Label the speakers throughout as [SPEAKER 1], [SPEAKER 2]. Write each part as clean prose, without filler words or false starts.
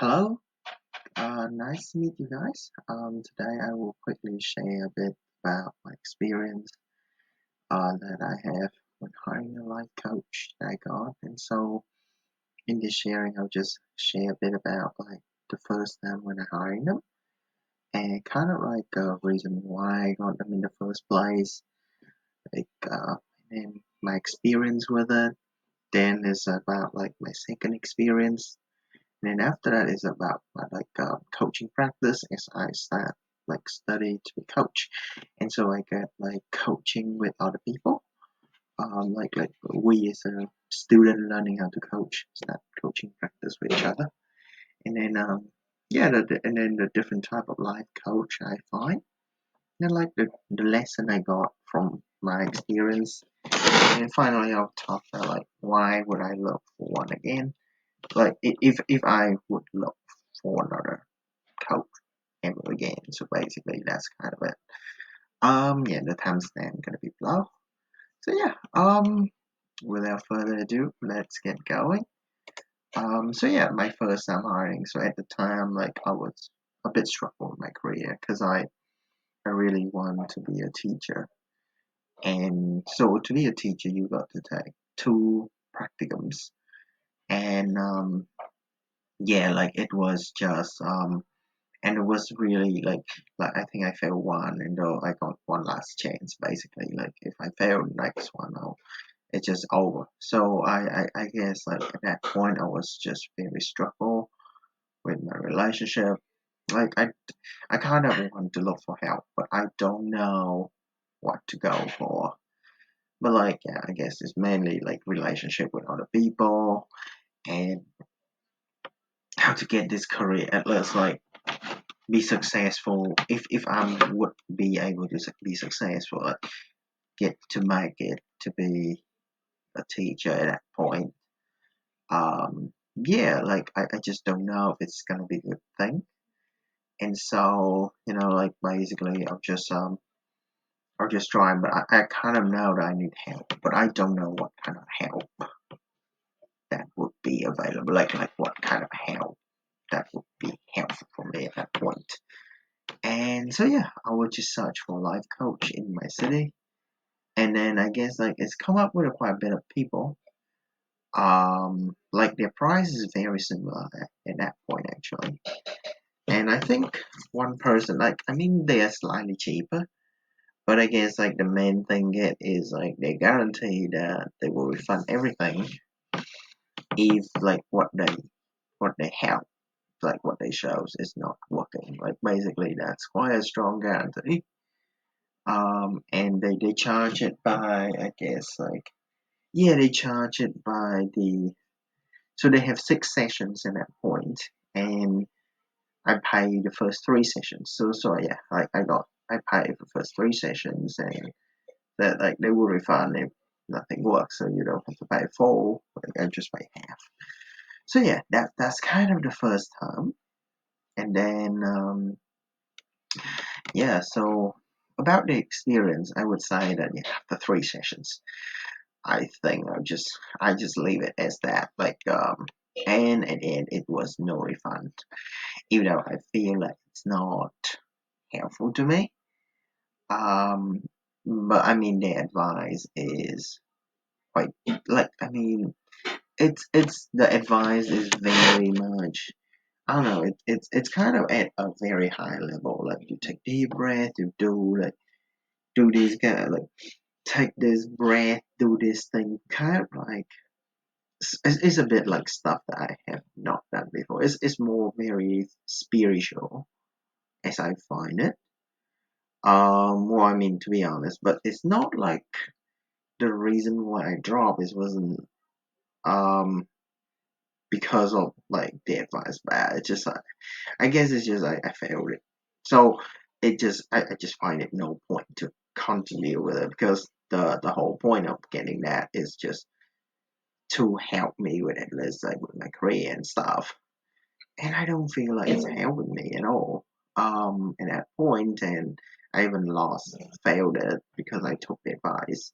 [SPEAKER 1] Hello, nice to meet you guys. Today I will quickly share a bit about my experience that I have when hiring a life coach that I got. And so in this sharing, I'll just share a bit about like the first time when I hired them and kind of like a reason why I got them in the first place, like and my experience with it. Then is about like my second experience. And then after that is about coaching practice as I start like study to be coach. And so I get like coaching with other people. Like we as a student learning how to coach, start coaching practice with each other. And then and then the different type of life coach I find. And like the lesson I got from my experience. And then finally I'll talk about like why would I look for one again, like if I would look for another coach ever again. So basically that's kind of it. Yeah, the timestamp gonna be below. So yeah, without further ado, let's get going. So yeah, my first time hiring. So at the time, like I was a bit struggle with my career because I really want to be a teacher. And so to be a teacher, you got to take two practicums. And yeah, like it was just and it was really like I think I failed one, and though I got one last chance basically. Like if I fail the next one, it's just over. So I guess like at that point I was just very struggle with my relationship. Like I kind of want to look for help, but I don't know what to go for. But like yeah, I guess it's mainly like relationship with other people and how to get this career at least like be successful. If I would be able to be successful, like, get to make it to be a teacher at that point. Yeah, like I just don't know if it's gonna be a good thing. And so like basically I'll just try, but I kind of know that I need help, but I don't know what kind of help that would be available. Like what kind of help that would be helpful for me at that point. And so yeah, I would just search for a life coach in my city, and then I guess like it's come up with quite a bit of people. Like their price is very similar at that point actually, and I think one person, like I mean they are slightly cheaper, but I guess like the main thing it is like they guarantee that they will refund everything if like what they have, like what they shows is not working. Like basically that's quite a strong guarantee. And they charge it by, I guess, like yeah, they charge it by the, so they have 6 sessions in that point, and I pay the first 3 sessions. So yeah, I pay for first 3 sessions, and that like they will refund if nothing works, so you don't have to pay full. Like I just pay half. So yeah, that's kind of the first time, and then yeah, so about the experience, I would say that yeah, the 3 sessions. I think I just leave it as that. Like and at the end it was no refund. Even though I feel like it's not helpful to me. Um but I mean the advice is quite, like I mean it's the advice is very much, I don't know, it's kind of at a very high level. Like you take deep breath, you do this kind of like take this breath, do this thing, kind of like it's a bit like stuff that I have not done before. It's more very spiritual as I find it. Well, I mean to be honest, but it's not like the reason why I dropped is wasn't um because of like the advice bad. It's just like I guess it's just I failed it. So I just find it no point to continue with it because the whole point of getting that is just to help me with at least like with my career and stuff. And I don't feel like it's helping me at all. At that point, and I even failed it because I took the advice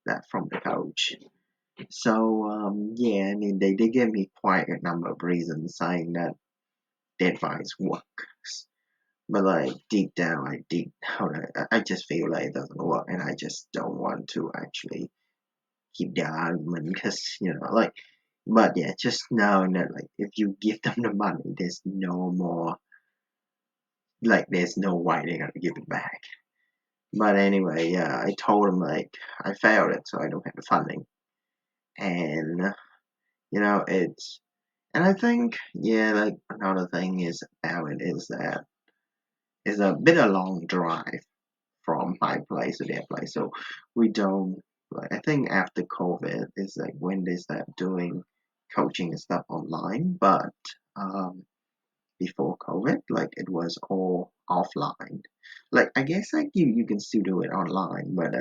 [SPEAKER 1] that from the coach. So yeah, I mean they gave me quite a number of reasons saying that the advice works. But like deep down, I just feel like it doesn't work, and I just don't want to actually keep the argument because like. But yeah, just knowing that like if you give them the money, there's no more there's no way they're gonna give it back. But anyway, yeah, I told them like I failed it, so I don't have the funding, and it's and I think yeah, like another thing is about it is that it's a bit a long drive from my place to their place, so we don't like. I think after COVID is like when they start doing coaching and stuff online, but um before COVID, like it was all offline. Like I guess like you can still do it online, but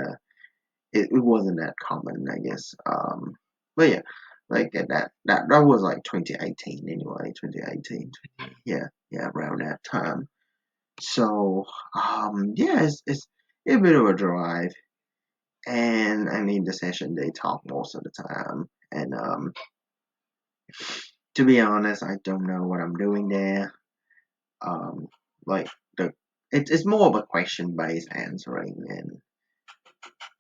[SPEAKER 1] it wasn't that common, I guess. But yeah, like that was like 2018 anyway, 2018. Yeah, yeah, around that time. So yeah, it's a bit of a drive, and I mean the session they talk most of the time, and to be honest, I don't know what I'm doing there. Um, like the it's more of a question based answering, and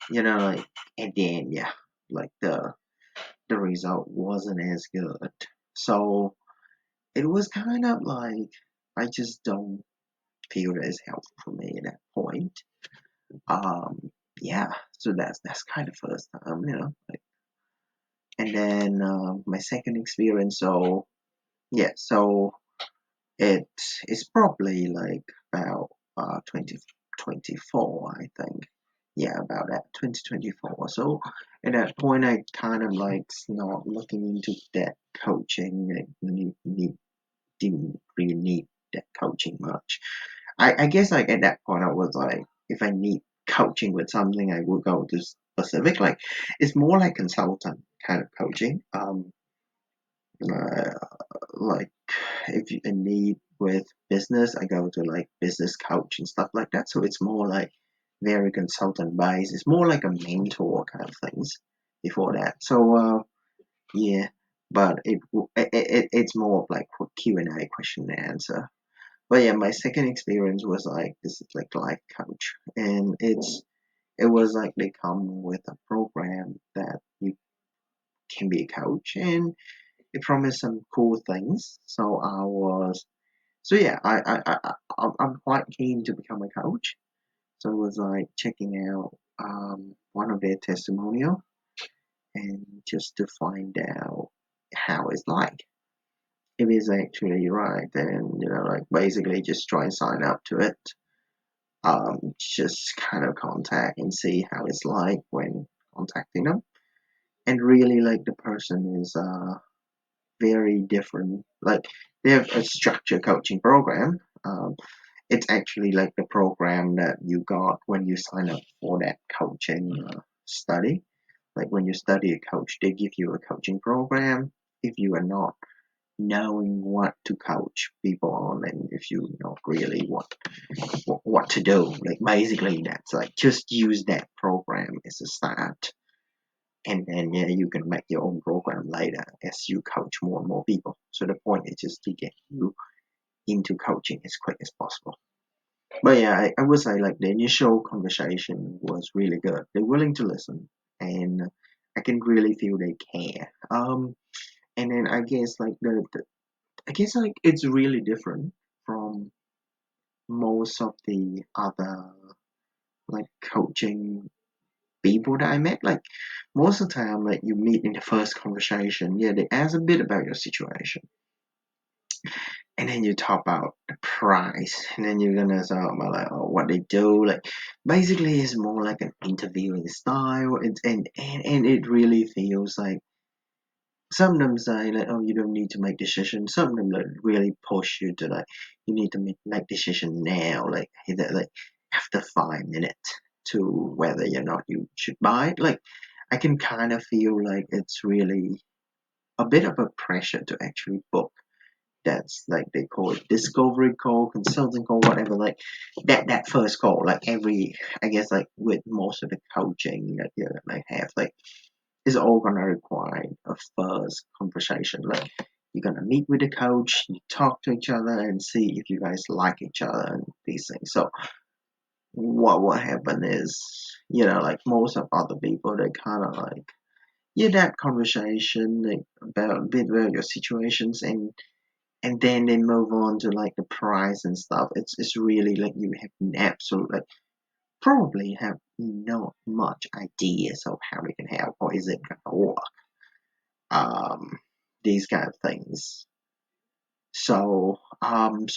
[SPEAKER 1] like at the end, yeah, like the result wasn't as good. So it was kind of like I just don't feel that it's helpful for me at that point. Yeah, so that's kind of first time, like, and then my second experience. So yeah, so it is probably like about 2024, I think. Yeah, about that 2024. So at that point, I kind of like not looking into that coaching. Didn't really need that coaching much. I guess like at that point, I was like, if I need coaching with something, I would go to specific. Like it's more like consultant kind of coaching. Uh, like if you need with business, I go to like business coach and stuff like that. So it's more like very consultant based. It's more like a mentor kind of things before that. So yeah, but it's more of like Q and A, question and answer. But yeah, my second experience was like this is like life coach, and it was like they come with a program that you can be a coach, and it promised some cool things. So yeah, I'm quite keen to become a coach. So it was like checking out one of their testimonial and just to find out how it's like. If it's actually right, then like basically just try and sign up to it. Just kind of contact and see how it's like when contacting them. And really like the person is very different. Like they have a structured coaching program. It's actually like the program that you got when you sign up for that coaching study. Like when you study a coach, they give you a coaching program. If you are not knowing what to coach people on, and if you not really what to do, like basically that's like just use that program as a start, and then yeah, you can make your own program later as you coach more and more people. So the point is just to get you into coaching as quick as possible. But yeah, I would say like the initial conversation was really good. They're willing to listen, and I can really feel they care. And then I guess like I guess like it's really different from most of the other like coaching people that I met. Like most of the time, like you meet in the first conversation, yeah, they ask a bit about your situation, and then you talk about the price, and then you're gonna talk about like what they do. Like basically, it's more like an interviewing style. And it really feels like some of them say like, oh, you don't need to make decisions. Some of them like really push you to like, you need to make decision now, like either like after 5 minutes to whether or not you should buy it. Like I can kind of feel like it's really a bit of a pressure to actually book. That's like they call it discovery call, consulting call, whatever. Like that first call, like every I guess like with most of the coaching that you might have, like is all gonna require a first conversation. Like you're gonna meet with the coach, you talk to each other and see if you guys like each other and these things. So what will happen is, like most of other people, they kind of like, that conversation like, about a bit about your situations, and then they move on to like the price and stuff. It's really like you have an absolute like probably have not much ideas of how they can help or is it gonna work. Um, these kind of things. So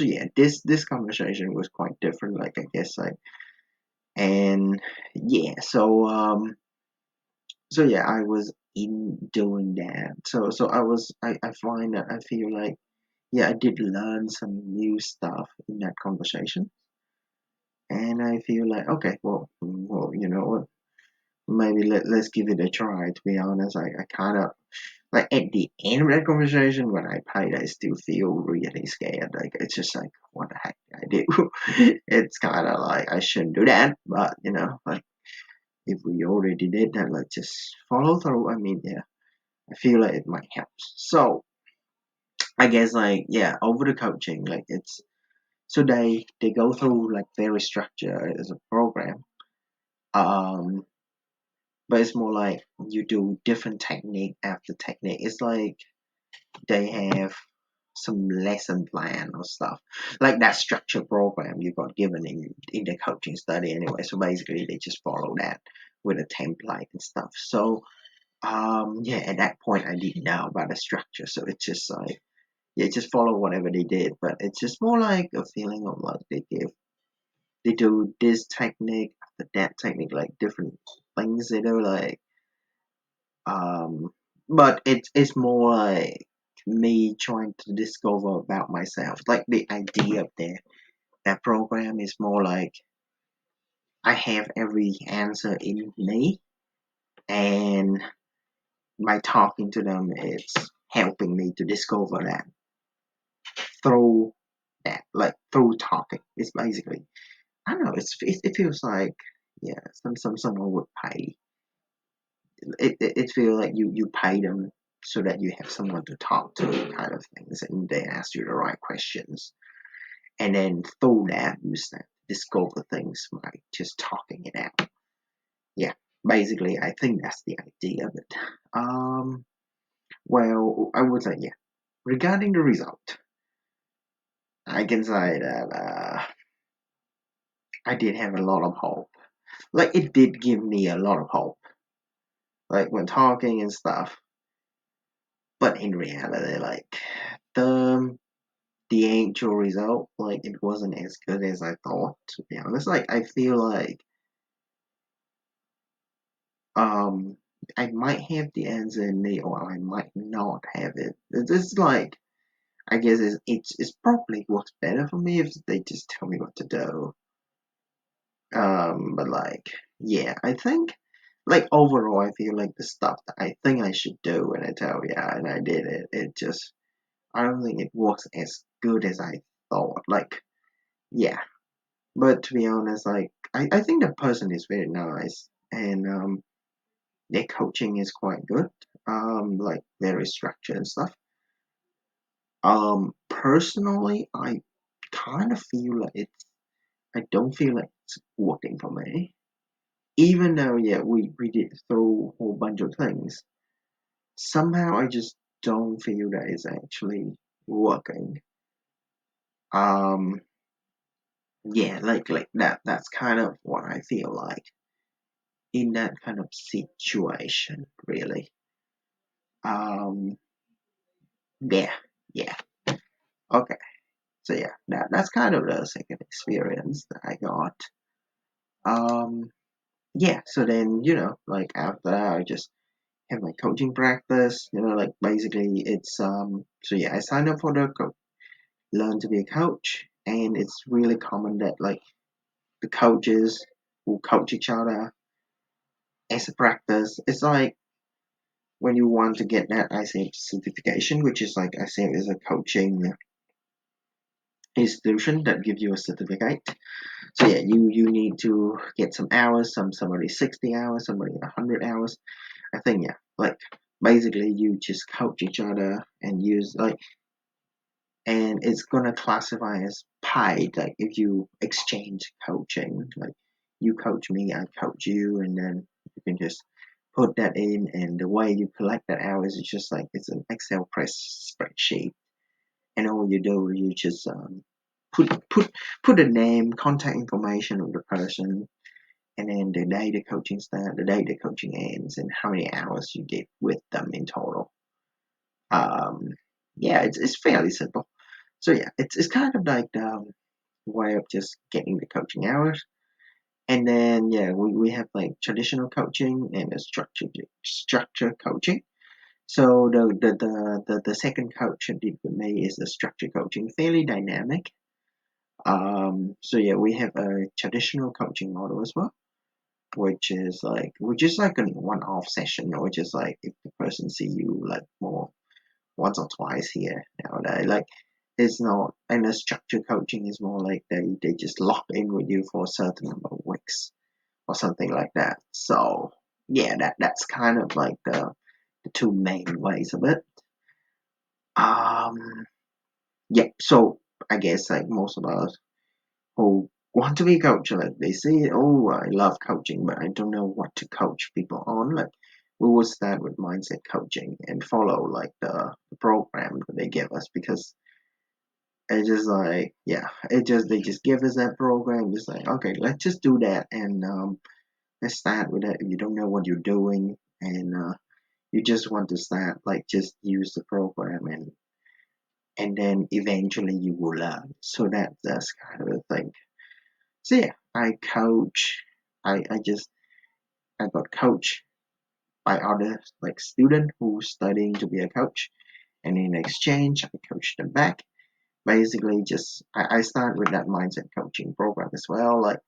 [SPEAKER 1] yeah, this conversation was quite different. Like I guess like and yeah, so yeah, I was in doing that. So I find that I feel like yeah, I did learn some new stuff in that conversation, and I feel like okay, well, you know what? Maybe let's give it a try. To be honest, I kind of like at the end of that conversation when I paid, I still feel really scared. Like it's just like what the heck did I do? It's kind of like I shouldn't do that, but like if we already did that, let's just follow through. I mean, yeah, I feel like it might help. So I guess like yeah, over the coaching, like it's so they go through like very structured as a program. Um, but it's more like you do different technique after technique. It's like they have some lesson plan or stuff like that structured program you got given in the coaching study anyway. So basically, they just follow that with a template and stuff. So yeah, at that point, I didn't know about the structure, so it's just like yeah, just follow whatever they did. But it's just more like a feeling of like they do this technique after that technique, like different things they do, like um, but it's more like me trying to discover about myself. Like the idea of that program is more like I have every answer in me, and by talking to them, it's helping me to discover that through that, like through talking. It's basically I don't know. It feels like yeah, someone would pay. It feels like you pay them so that you have someone to talk to, kind of things, and they ask you the right questions, and then through that you start to discover things by just talking it out. Yeah, basically, I think that's the idea of it. Well, I would say yeah. Regarding the result, I can say that I did have a lot of hope. Like it did give me a lot of hope, like when talking and stuff. But in reality, like the the actual result, like it wasn't as good as I thought. To be honest, like I feel like um I might have the answer in me, or I might not have it. It's like I guess it's probably works better for me if they just tell me what to do. But like yeah, I think like overall, I feel like the stuff that I think I should do, and I tell yeah, and I did it. It just I don't think it works as good as I thought. Like yeah, but to be honest, like I think the person is very nice, and their coaching is quite good. Like very structured and stuff. Personally, I kind of feel like I don't feel like it's working for me. Even though yeah, we did through a whole bunch of things. Somehow I just don't feel that it's actually working. Um, yeah, like that's kind of what I feel like in that kind of situation, really. Um, yeah, yeah. Okay, so yeah, that's kind of the second experience that I got. Um, yeah, so then like after that, I just have my coaching practice. Like basically it's so yeah, I signed up for the learn to be a coach, and it's really common that like the coaches will coach each other as a practice. It's like when you want to get that ICF certification, which is like ICF is a coaching institution that gives you a certificate. So yeah, you need to get some hours. Somebody 60 hours, somebody 100 hours. I think yeah, like basically you just coach each other and use like, and it's gonna classify as paid, like if you exchange coaching, like you coach me, I coach you, and then you can just put that in, and the way you collect that hours is just like it's an Excel press spreadsheet, and all you do is you just put a name, contact information of the person, and then the day the coaching starts, the day the coaching ends, and how many hours you did with them in total. Um, yeah, it's fairly simple. So yeah, it's kind of like the way of just getting the coaching hours. And then yeah, we have like traditional coaching and a structure coaching. So the second coach I did with me is the structure coaching, fairly dynamic. So yeah, we have a traditional coaching model as well, which is like a one-off session, which is like if the person see you like more once or twice here nowadays. Like it's not, and the structure coaching is more like they just lock in with you for a certain number of weeks or something like that. So yeah, that's kind of like the two main ways of it. Um yeah, so I guess like most of us who want to be a coach, like they say, oh, I love coaching, but I don't know what to coach people on. Like we will start with mindset coaching and follow like the program that they give us, because it's just like yeah, it just they just give us that program, just like okay, let's just do that, and let's start with that. If you don't know what you're doing, and you just want to start, like just use the program, and then eventually you will learn. So that's kind of the thing. So yeah, I coach. I just I got coached by other like student who's studying to be a coach, and in exchange I coach them back. Basically, just I start with that mindset coaching program as well, like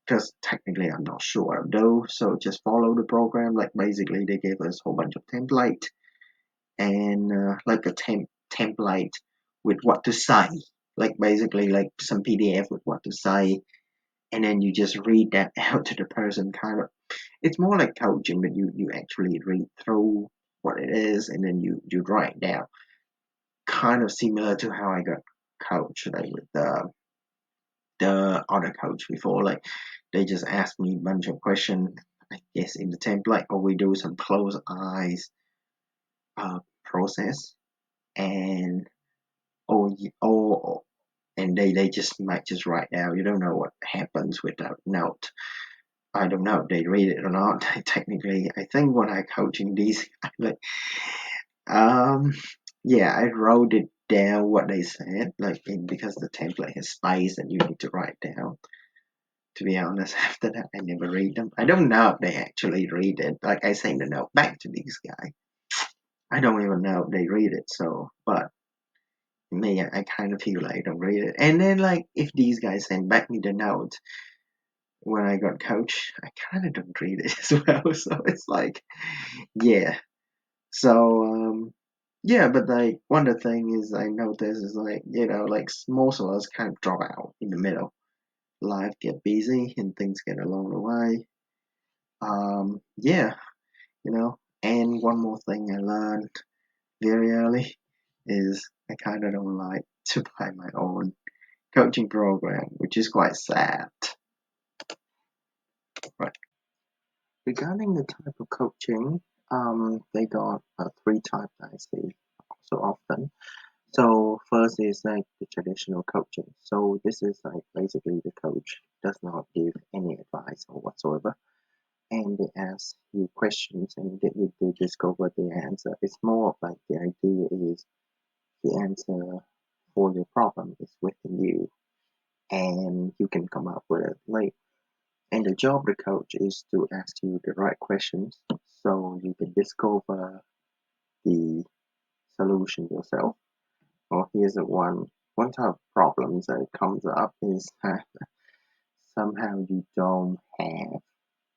[SPEAKER 1] because technically I'm not sure though, so just follow the program. Like basically they gave us a whole bunch of template, and like a template with what to say, like basically like some PDF with what to say, and then you just read that out to the person. Kind of, it's more like coaching, but you actually read through what it is, and then you write it down. Kind of similar to how I got coached, like with the other coach before. Like they just ask me a bunch of questions, I guess in the template, or we do some close eyes process, and or and they just might just write down. You don't know what happens with that note. I don't know if they read it or not. Technically, I think when I coaching these, like, um, yeah, I wrote it down what they said, like, because the template has space and you need to write down. To be honest, after that, I never read them. I don't know if they actually read it. Like, I send a note back to these guys. I don't even know if they read it. So, but me, I kind of feel like I don't read it. And then, like, if these guys send back me the note when I got coached, I kind of don't read it as well. So it's like, yeah. So, yeah, but like one of the things is I notice is like, like most of us kind of drop out in the middle. Life get busy and things get along the way. Yeah, and one more thing I learned very early is I kind of don't like to buy my own coaching program, which is quite sad. Right. Regarding the type of coaching, they got three types I see so often. So first is like the traditional coaching. So this is like basically the coach does not give any advice or whatsoever, and they ask you questions and get you to discover the answer. It's more of like the idea is the answer for your problem is within you, and you can come up with it. Like, and the job of the coach is to ask you the right questions so you can discover the solution yourself. Or here's a one type of problems that comes up is that somehow you don't have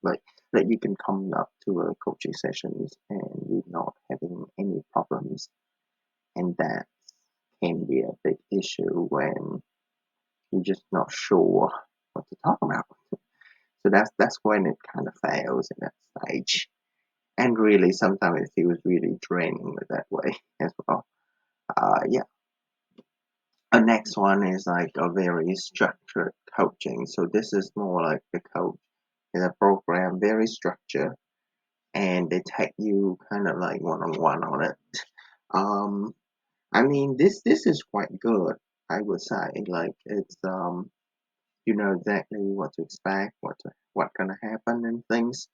[SPEAKER 1] like that you can come up to a coaching sessions and you're not having any problems, and that can be a big issue when you're just not sure what to talk about. So that's when it kind of fails in that stage. and really sometimes it feels really draining with that way as well. Yeah. The next one is like a very structured coaching. So this is more like the coach is a program, very structured, and they take you kind of like one on one on it. Um, I mean, this is quite good, I would say. Like it's you know exactly what to expect, what gonna happen and things.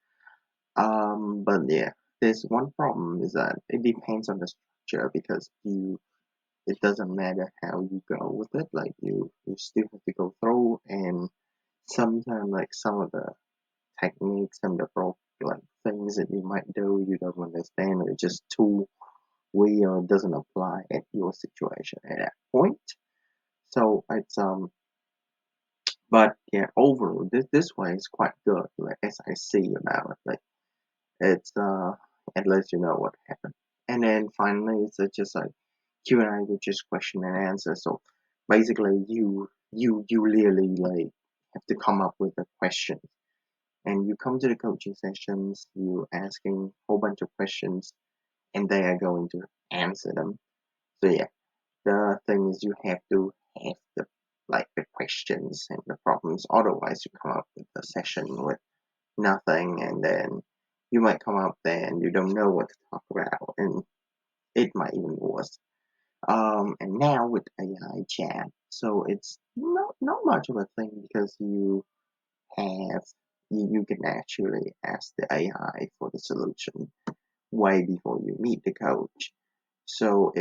[SPEAKER 1] But yeah, there's one problem is that it depends on the structure because you it doesn't matter how you go with it. Like you still have to go through, and sometimes like some of the techniques and the like things that you might do you don't understand. It's just too weird, doesn't apply at your situation at that point. So it's but yeah, overall this way is quite good. Like as I see about it, like it's at least you know what happened. And then finally, it's just like Q&A, which is question and answer. So basically, you really like have to come up with a question, and you come to the coaching sessions, you asking a whole bunch of questions, and they are going to answer them. So yeah, the thing is you have to have the like the questions and the problems. Otherwise, you come up with a session with nothing, and then you might come up there and you don't know what to talk about, and it might even worse. And now with AI chat, so it's not much of a thing because have you can actually ask the AI for the solution way before you meet the coach. So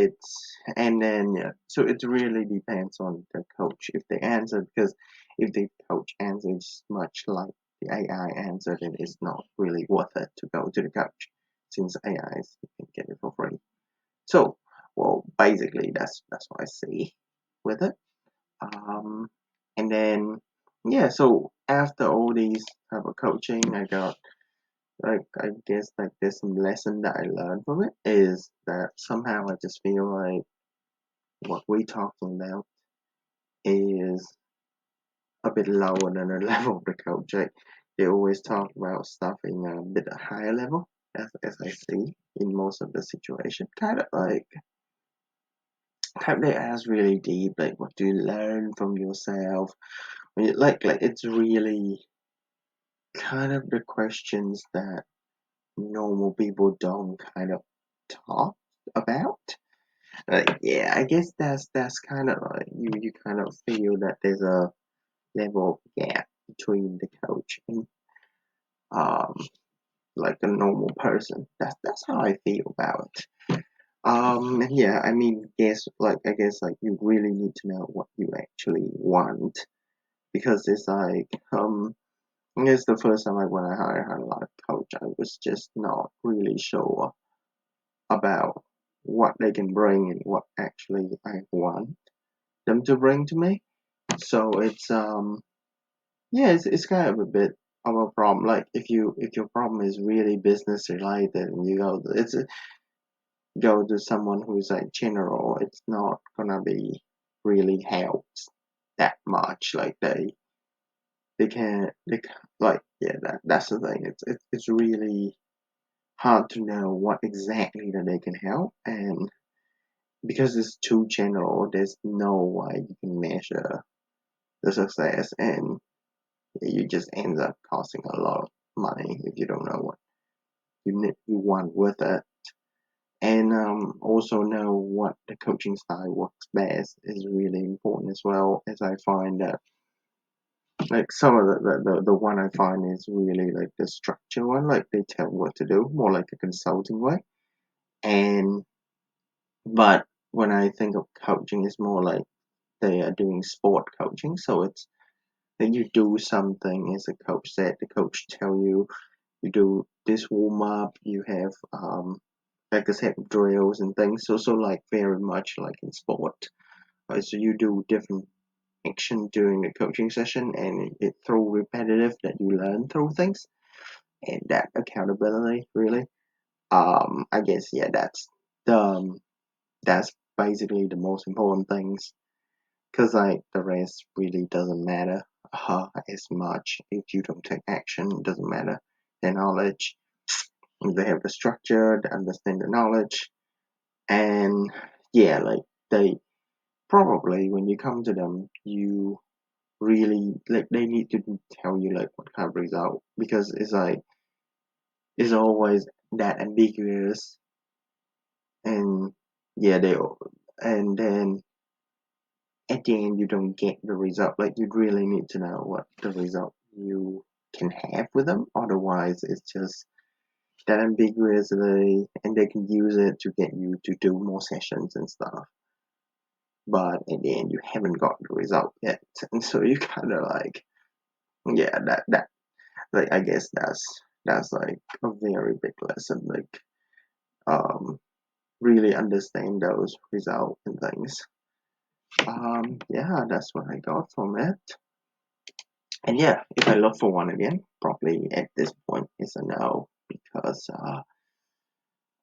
[SPEAKER 1] and then yeah, so it really depends on the coach if they answer, because if the coach answers much like the AI answered, then it's not really worth it to go to the coach since AI is you can get it for free. So well basically that's what I see with it. Um and then yeah, so after all these type of coaching I got like I guess like there's some lesson that I learned from it is that somehow I just feel like what we talked about is a bit lower than the level of the coach. Like they always talk about stuff in a bit higher level, as I see in most of the situation. Kind of they ask really deep, like what do you learn from yourself? Like it's really kind of the questions that normal people don't kind of talk about. Yeah, I guess that's kind of like you kind of feel that there's a level of gap between the coach and um like a normal person. That's how I feel about it. And yeah, I mean, I guess like you really need to know what you actually want because it's like I guess the first time when I hired a life coach, I was just not really sure about what they can bring and what actually I want them to bring to me. So it's kind of a bit of a problem. Like if your problem is really business related and you go to someone who's like general, it's not gonna be really helps that much. Like like yeah that's the thing. It's really hard to know what exactly that they can help, and because it's too general, there's no way you can measure the success, and you just end up costing a lot of money if you don't know what you want with it. And also know what the coaching style works best is really important as well. As I find that like some of the one I find is really like the structure one, like they tell what to do, more like a consulting way. And but when I think of coaching, it's more like they are doing sport coaching, so it's that you do something as a coach said, the coach tell you do this warm up, you have like a set of drills and things. So like very much like in sport. Right? So you do different action during the coaching session, and it through repetitive that you learn through things, and that accountability really. I guess yeah, the that's basically the most important things, because like the rest really doesn't matter as much if you don't take action. It doesn't matter the knowledge. They have the structure, they understand the knowledge, and yeah, like they probably when you come to them, you really like they need to tell you like what kind of result because it's like it's always that ambiguous and yeah and then at the end you don't get the result like you really need to know what the result you can have with them otherwise it's just that ambiguously and they can use it to get you to do more sessions and stuff but at the end you haven't got the result yet and so you kind of like yeah that like I guess that's like a very big lesson like um really understand those results and things yeah that's what I got from it and yeah if I look for one again probably at this point is a no because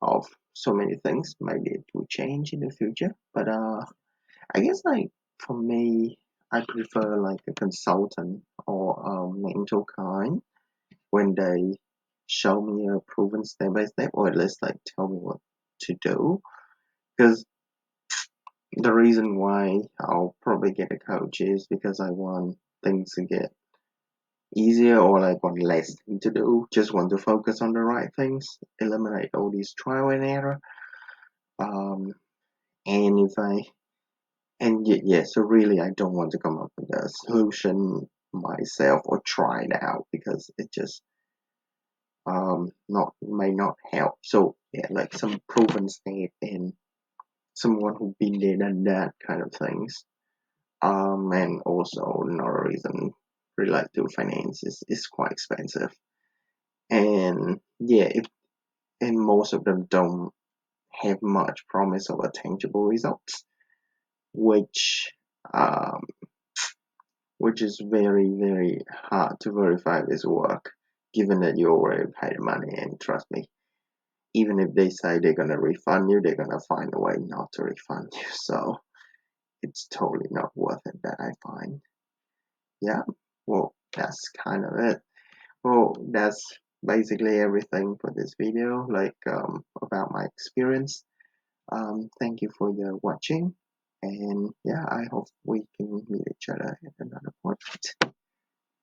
[SPEAKER 1] of so many things maybe it will change in the future but I guess like for me I prefer like a consultant or a mentor kind when they show me a proven step by step or at least like tell me what to do because the reason why I'll probably get a coach is because I want things to get easier or like want less thing to do just want to focus on the right things eliminate all these trial and error um and if I and yeah so really I don't want to come up with a solution myself or try it out because it just not may not help so yeah like some proven step and someone who's been there done that kind of things and also another reason related to finance is quite expensive and yeah if and most of them don't have much promise of a tangible results which um which is very very hard to verify this work given that you already paid money and trust me even if they say they're gonna refund you, they're gonna find a way not to refund you. So it's totally not worth it that I find. Yeah, well, that's kind of it. Well, that's basically everything for this video, like about my experience. Thank you for your watching, and yeah, I hope we can meet each other at another point.